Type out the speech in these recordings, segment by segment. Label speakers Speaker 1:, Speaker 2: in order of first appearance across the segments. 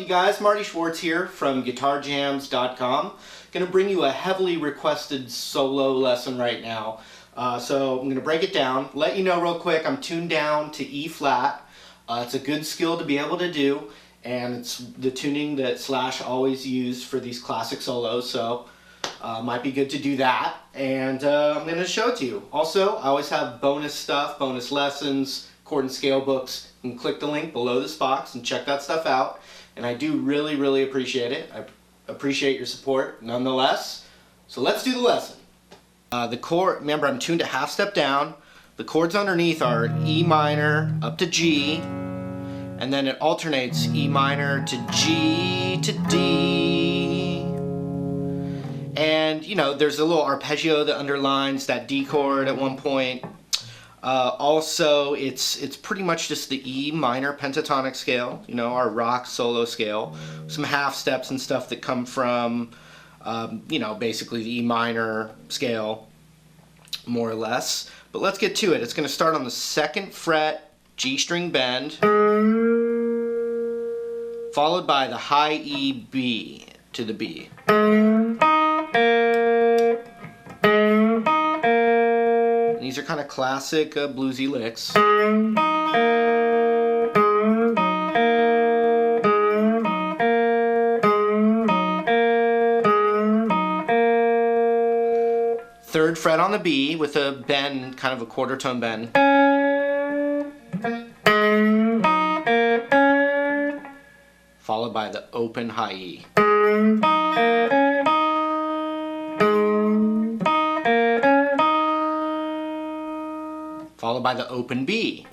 Speaker 1: Guys, Marty Schwartz here from GuitarJams.com. Going to bring you a heavily requested solo lesson right now. So I'm going to break it down. Let you know real quick, I'm tuned down to E flat. It's a good skill to be able to do, and it's the tuning that Slash always used for these classic solos, so might be good to do that. And I'm going to show it to you. Also, I always have bonus stuff, bonus lessons, chord and scale books. You can click the link below this box and check that stuff out. And I do really appreciate it. I appreciate your support nonetheless. So let's do the lesson. The chord, remember I'm tuned to half step down. The chords underneath are E minor up to G, and then it alternates E minor to G to D. And you know, there's a little arpeggio that underlines that D chord at one point. Also, it's pretty much just the E minor pentatonic scale, you know, our rock solo scale. Some half steps and stuff that come from, you know, basically the E minor scale, more or less. But let's get to it. It's going to start on the 2nd fret G string bend, followed by the high E B to the B. These are kind of classic bluesy licks. 3rd fret on the B with a bend, kind of a quarter tone bend. Followed by the open high E. Followed by the open B.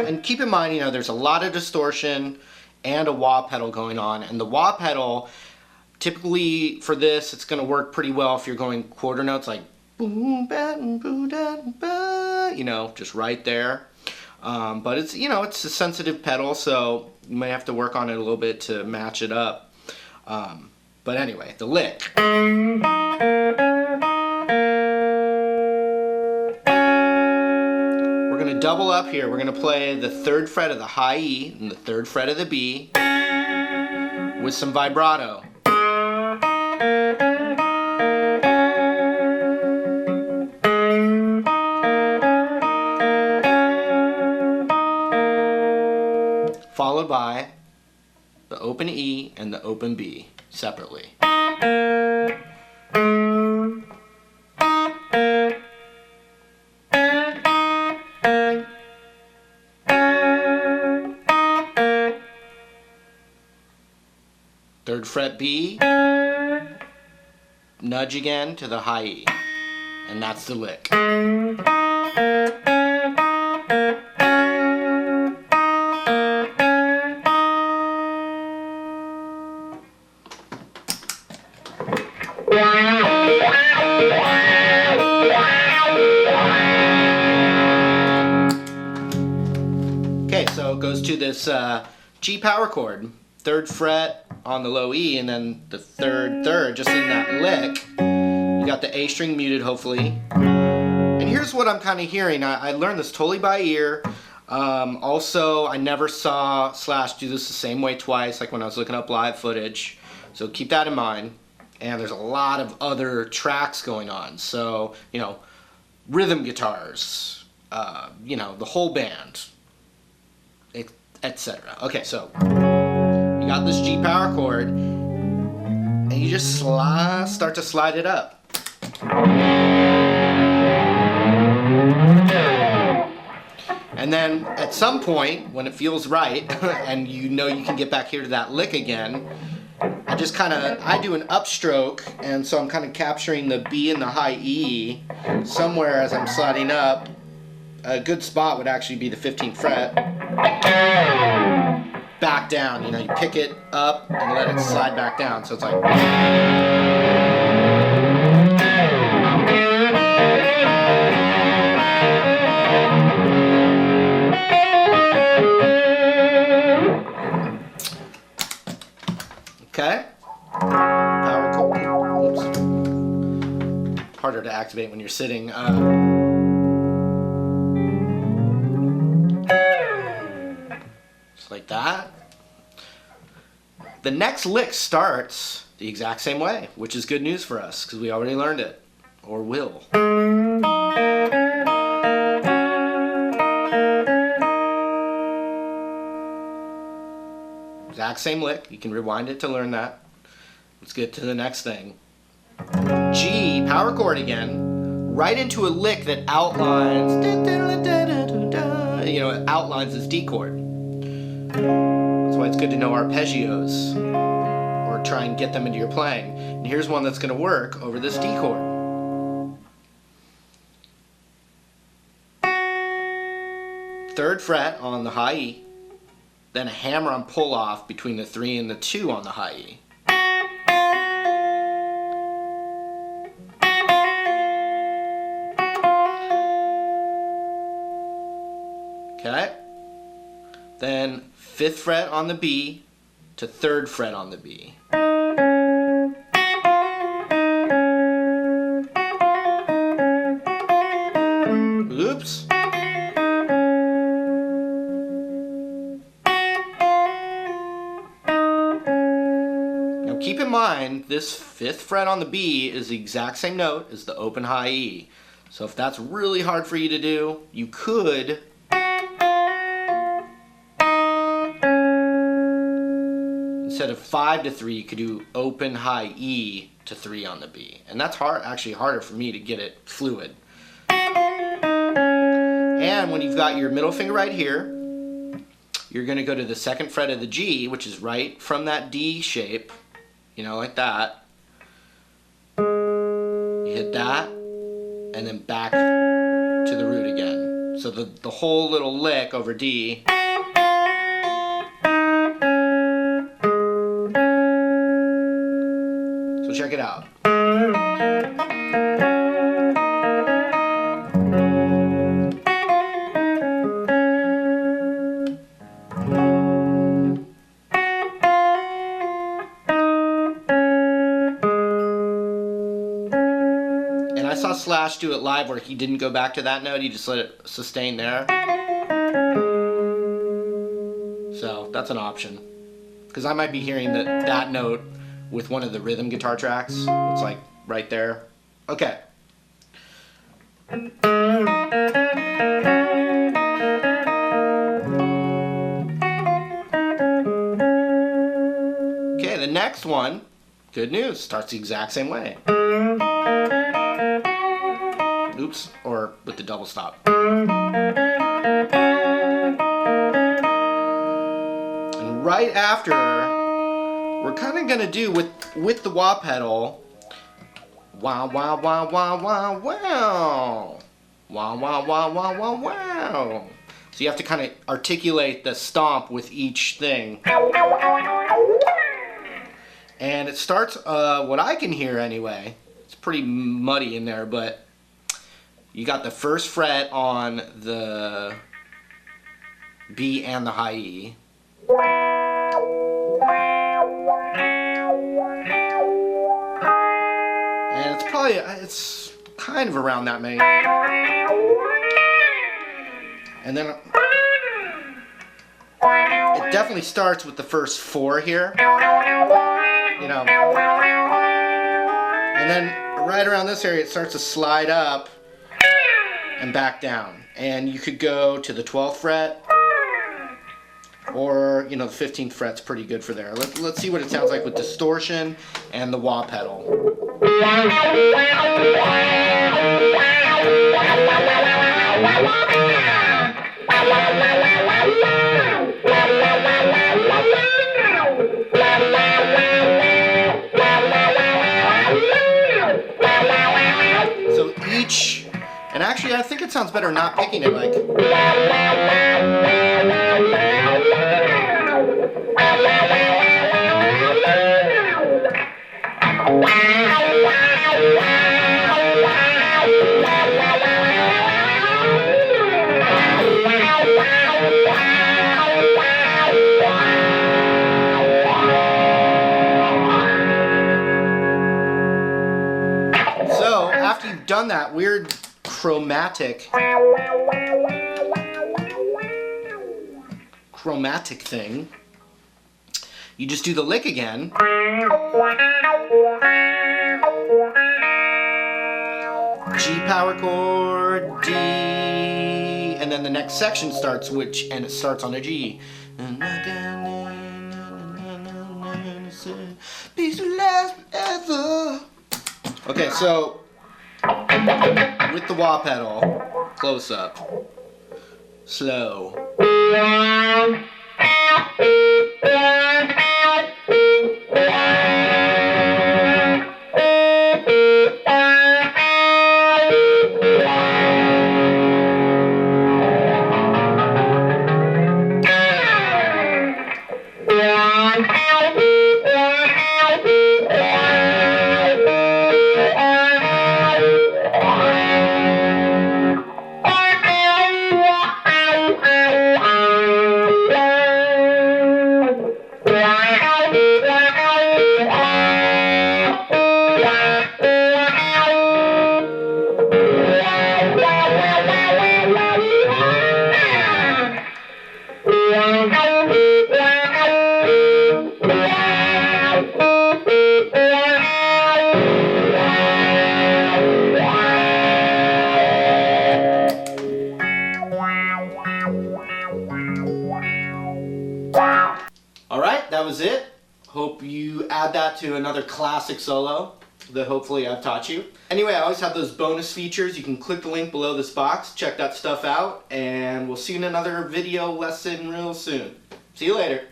Speaker 1: And keep in mind, you know, there's a lot of distortion and a wah pedal going on, and the wah pedal, typically for this, it's going to work pretty well if you're going quarter notes like boom, ba, boo, da, ba, you know, just right there. But it's, you know, it's a sensitive pedal, so you may have to work on it a little bit to match it up. But anyway, the lick. We're going to double up here. We're going to play the 3rd fret of the high E and the 3rd fret of the B with some vibrato. Followed by the open E and the open B separately. Third fret B, nudge again to the high E, and that's the lick. Okay, so it goes to this G power chord, 3rd fret on the low E, and then the third, just in that lick. You got the A string muted, hopefully. And here's what I'm kind of hearing. I learned this totally by ear. Also, I never saw Slash do this the same way twice, like when I was looking up live footage. So keep that in mind. And there's a lot of other tracks going on. So, you know, rhythm guitars, you know, the whole band, etc. Okay, so you got this G power chord, and you just start to slide it up. And then at some point, when it feels right, and you know you can get back here to that lick again, I do an upstroke, and so I'm kind of capturing the B and the high E somewhere as I'm sliding up. A good spot would actually be the 15th fret. Back down, you know, you pick it up and let it slide back down. So it's like. Okay. Power chord. Oops. Harder to activate when you're sitting. Just like that. The next lick starts the exact same way, which is good news for us because we already learned it, or will. Exact same lick. You can rewind it to learn that. Let's get to the next thing. G, power chord again, right into a lick that outlines, you know, it outlines this D chord. That's why it's good to know arpeggios, or try and get them into your playing. And here's one that's going to work over this D chord. Third fret on the high E, then a hammer-on pull-off between the 3 and the 2 on the high E. Okay. Then 5th fret on the B to 3rd fret on the B. Oops. Now keep in mind, this 5th fret on the B is the exact same note as the open high E. So if that's really hard for you to do, you could instead of 5 to 3, you could do open high E to 3 on the B. And that's actually harder for me to get it fluid. And when you've got your middle finger right here, you're going to go to the 2nd fret of the G, which is right from that D shape, you know, like that. You hit that, and then back to the root again. So the whole little lick over D. Check it out. And I saw Slash do it live where he didn't go back to that note, he just let it sustain there. So that's an option. Because I might be hearing that note with one of the rhythm guitar tracks. It's like right there. Okay. Okay, the next one, good news, starts the exact same way. Oops, or with the double stop. And right after, we're kind of gonna do with the wah pedal, wow wow wow wow wow wow, wow wow wow wow wow wow. So you have to kind of articulate the stomp with each thing. And it starts, what I can hear anyway, it's pretty muddy in there, but you got the 1st fret on the B and the high E. It's kind of around that many. And then it definitely starts with the first 4 here. You know. And then right around this area it starts to slide up and back down. And you could go to the 12th fret, or, you know, the 15th fret's pretty good for there. Let's see what it sounds like with distortion and the wah pedal. And actually, I think it sounds better not picking it like. So, after you've done that weird chromatic thing, you just do the lick again. G power chord, D, and then the next section starts, and it starts on a G. Peace will last forever. Okay, so with the wah pedal, close up, slow. Alright, that was it. Hope you add that to another classic solo that hopefully I've taught you. Anyway, I always have those bonus features. You can click the link below this box, check that stuff out, and we'll see you in another video lesson real soon. See you later.